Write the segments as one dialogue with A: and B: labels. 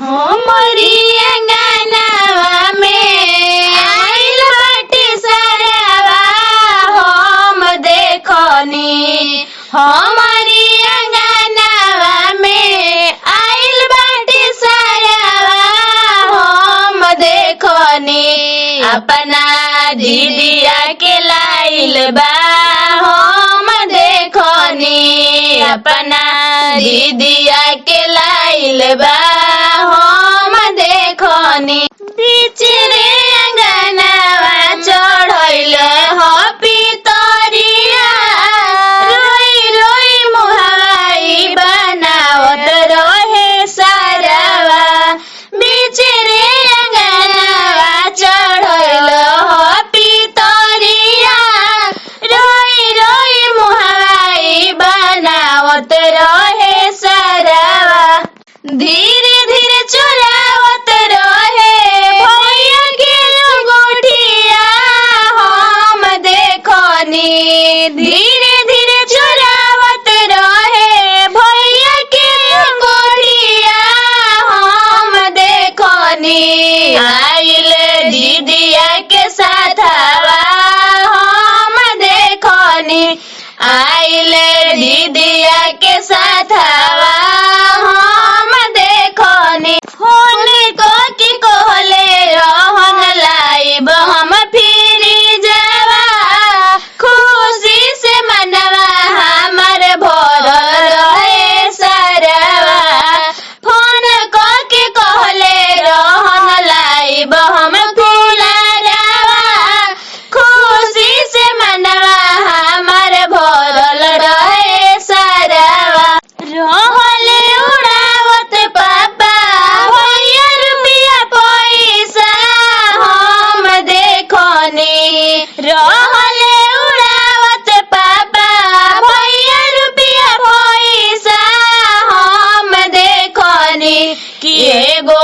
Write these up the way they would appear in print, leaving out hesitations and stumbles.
A: हमरी अंगनावा में आइल बाटे सरवा हम देखनी। हमरी अंगनावा में आइल बाटे सरवा हम देखनी। अपना दीदिया के लाइल बा हम देखनी। अपना दीदिया के लाइल बा हम देखनी। बीच रे अंगनावा चढ़ैल ह पितरिया रोई रोई मुहाई बनावत रहे सारवा। बीच रे अंगनावा चढ़ैल ह पितरिया रोई रोई मुहाई बनावत रहे सारवा। धीरे धीरे चुरावत रहे भैया के अंगूठिया हम देखनी। धीरे धीरे चुरावत रहे भैया के अंगूठिया हम देखनी। आइल दीदिया के साथवा हम देखनी। आइल दीदिया के साथवा हम देखनी। फोन को की कहले रहन लाइब हम फिरी जावा। खुशी से मनवा हमर भरल रहे सरवा। फोन को के कहले रहन लाइब हम फुलरवा। खुशी से मनवा हमर भरल रहे सरवा। रहले उड़ावत पापा भैया रुपया पैसा हम देखनी। रहले उड़ावत पापा भैया रुपया पैसा हम देखनी। कि एगो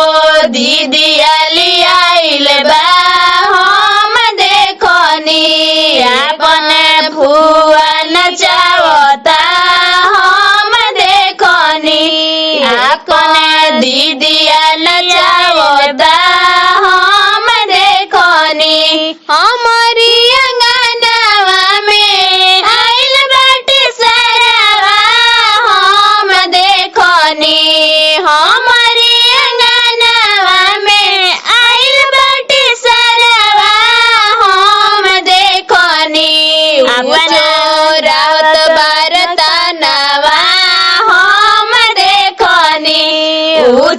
A: दीदिया लियाइल बा हम देखनी। अपन फुआ नचावता हम देखनी। अपन दीदिया नचावता हम देखनी। हमरी अंगनावा में आइल बाटे सरवा हम देखनी। हमरी अंगनावा में आइल बाटे सरवा हम देखनी। अपना रात बरतनवा हम देखनी।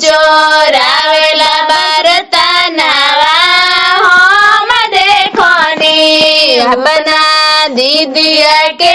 A: चोरावेला बरतनवा हम देखनी। अपना दीदिया के